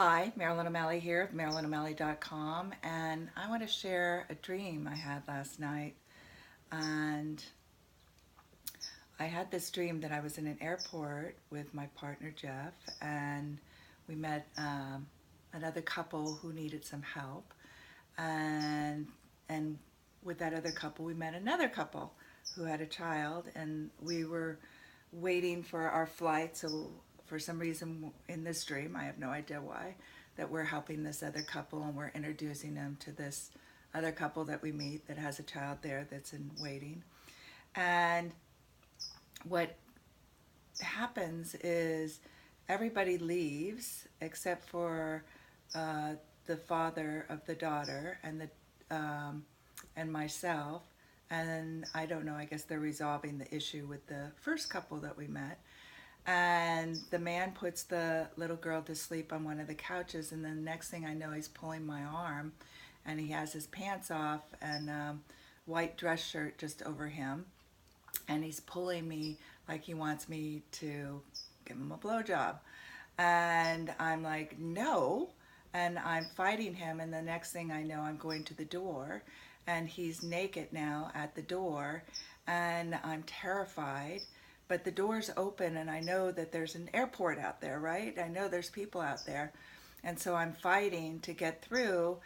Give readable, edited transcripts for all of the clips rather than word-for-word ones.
Hi, Marilyn O'Malley here of MarilynO'Malley.com, and I want to share a dream I had last night. And I had this dream that I was in an airport with my partner Jeff, and we met another couple who needed some help, and and with that other couple, we met another couple who had a child, and we were waiting for our flight. So for some reason in this dream, I have no idea why, that we're helping this other couple and we're introducing them to this other couple that we meet that has a child there that's in waiting. And what happens is everybody leaves except for uh, the father of the daughter and myself. And I don't know, I guess they're resolving the issue with the first couple that we met. And the man puts the little girl to sleep on one of the couches, and then the next thing I know, he's pulling my arm, and he has his pants off and white dress shirt just over him, and he's pulling me like he wants me to give him a blowjob. And I'm like, no. And I'm fighting him. And the next thing I know, I'm going to the door. And he's naked now at the door. And I'm terrified. But the door's open. And I know that there's an airport out there, right? I know there's people out there. And so I'm fighting to get through.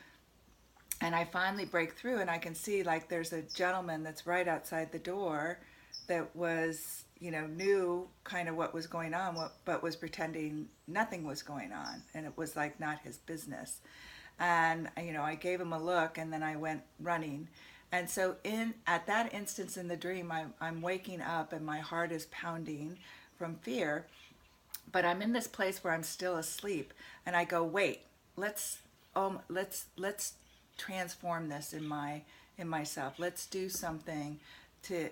And I finally break through. And I can see like there's a gentleman that's right outside the door that was, knew kind of what was going on, but was pretending nothing was going on, and it was like not his business. And I gave him a look, and then I went running. And so in at that instance in the dream, I'm waking up, and my heart is pounding from fear, but I'm in this place where I'm still asleep, and I go, wait, let's transform this in myself. Let's do something to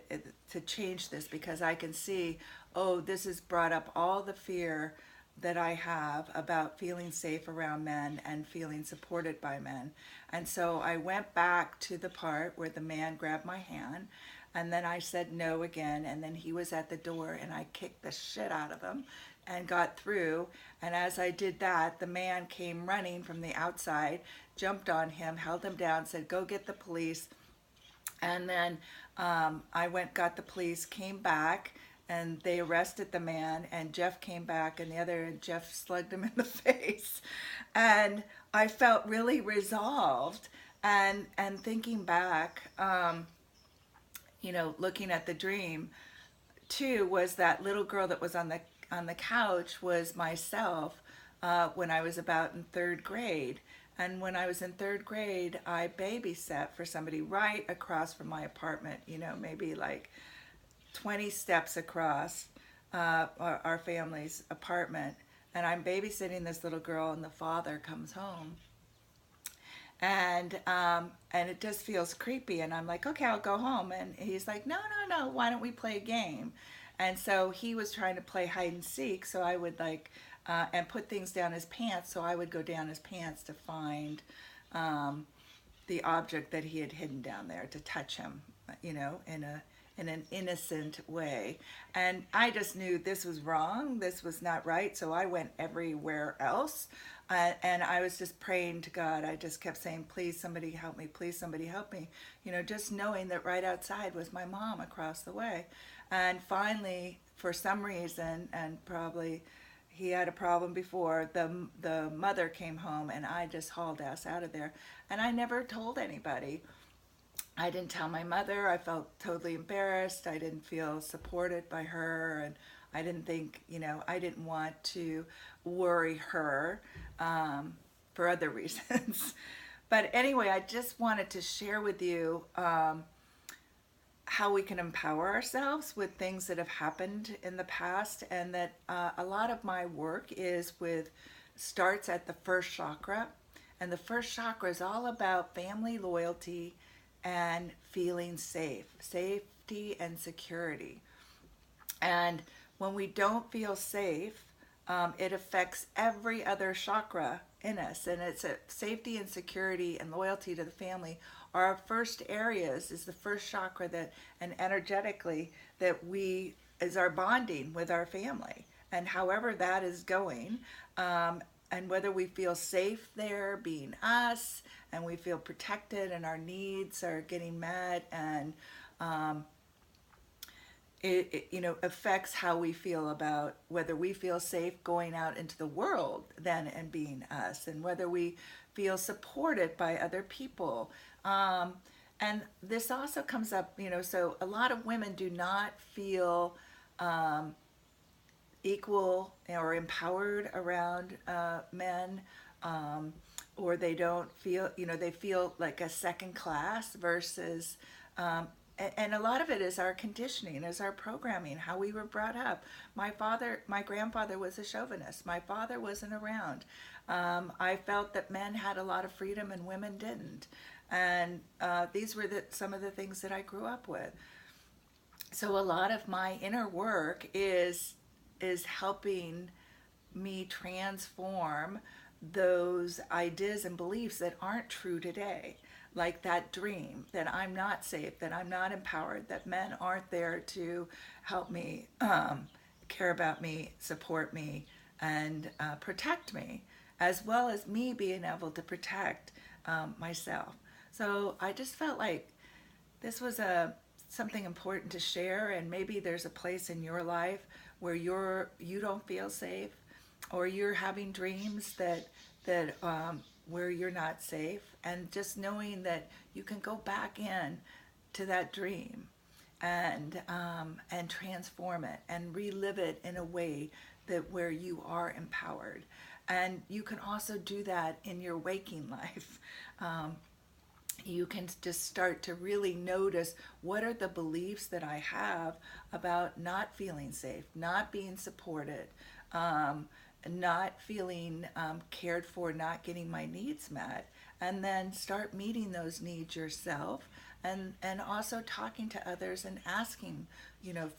to change this, because I can see, oh, this has brought up all the fear that I have about feeling safe around men and feeling supported by men. And so I went back to the part where the man grabbed my hand, and then I said no again, and then he was at the door, and I kicked the shit out of him and got through. And as I did that, the man came running from the outside, jumped on him, held him down, said, go get the police. And then I went, got the police, came back, and they arrested the man. And Jeff came back, and Jeff slugged him in the face. And I felt really resolved. And thinking back, looking at the dream, too, was that little girl that was on the couch was myself when I was about in third grade. And when I was in third grade, I babysat for somebody right across from my apartment, maybe like 20 steps across our family's apartment. And I'm babysitting this little girl, and the father comes home. And it just feels creepy. And I'm like, okay, I'll go home. And he's like, no, no, no, why don't we play a game? And so he was trying to play hide and seek. So I would and put things down his pants. So I would go down his pants to find um, the object that he had hidden down there, to touch him, in an innocent way. And I just knew this was wrong. This was not right. So I went everywhere else. And I was just praying to God. I just kept saying, please, somebody help me. Please, somebody help me. Just knowing that right outside was my mom across the way. And finally, for some reason, and probably he had a problem before, the mother came home, and I just hauled ass out of there. And I never told anybody. I didn't tell my mother. I felt totally embarrassed. I didn't feel supported by her, and I didn't think, I didn't want to worry her for other reasons. But anyway, I just wanted to share with you how we can empower ourselves with things that have happened in the past, and that a lot of my work starts at the first chakra. And the first chakra is all about family loyalty and feeling safe, safety and security. And when we don't feel safe, it affects every other chakra in us. And it's a safety and security and loyalty to the family are our first areas, is the first chakra, that, and energetically, that is our bonding with our family. And however that is going, and whether we feel safe there being us, and we feel protected and our needs are getting met, and um, it affects how we feel about whether we feel safe going out into the world then and being us, and whether we feel supported by other people. And this also comes up, so a lot of women do not feel equal or empowered around men, um, or they don't feel, they feel like a second class versus, and a lot of it is our conditioning, is our programming, how we were brought up. My grandfather was a chauvinist. My father wasn't around. I felt that men had a lot of freedom and women didn't. And these were some of the things that I grew up with. So a lot of my inner work is helping me transform those ideas and beliefs that aren't true today, like that dream that I'm not safe, that I'm not empowered, that men aren't there to help me, care about me, support me, and protect me, as well as me being able to protect myself. So I just felt like this was a something important to share, and maybe there's a place in your life where you don't feel safe, or you're having dreams that where you're not safe, and just knowing that you can go back in to that dream and transform it and relive it in a way that where you are empowered. And you can also do that in your waking life. You can just start to really notice, what are the beliefs that I have about not feeling safe, not being supported, not feeling cared for, not getting my needs met, and then start meeting those needs yourself, and also talking to others and asking,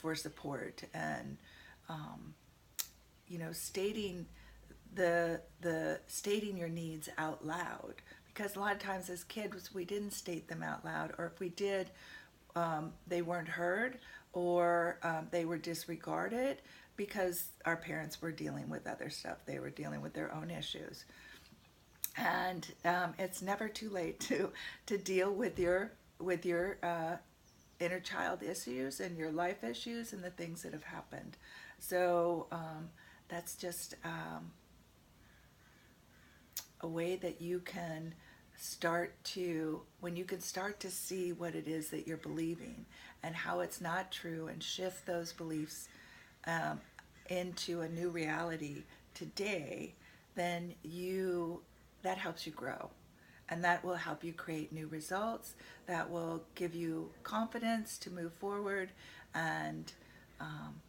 for support, and stating the stating your needs out loud, because a lot of times as kids we didn't state them out loud, or if we did, they weren't heard, or they were disregarded because our parents were dealing with other stuff. They were dealing with their own issues. And it's never too late to deal with your inner child issues and your life issues and the things that have happened. So that's just a way that you can when you can start to see what it is that you're believing and how it's not true, and shift those beliefs into a new reality today, then that helps you grow. And that will help you create new results, that will give you confidence to move forward, and um,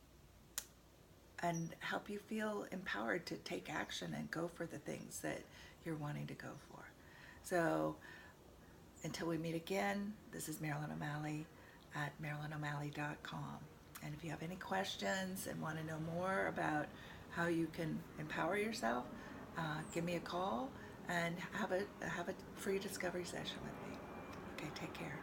and help you feel empowered to take action and go for the things that you're wanting to go for. So until we meet again, this is Marilyn O'Malley at MarilynO'Malley.com. And if you have any questions and want to know more about how you can empower yourself, give me a call and have a free discovery session with me. Okay, take care.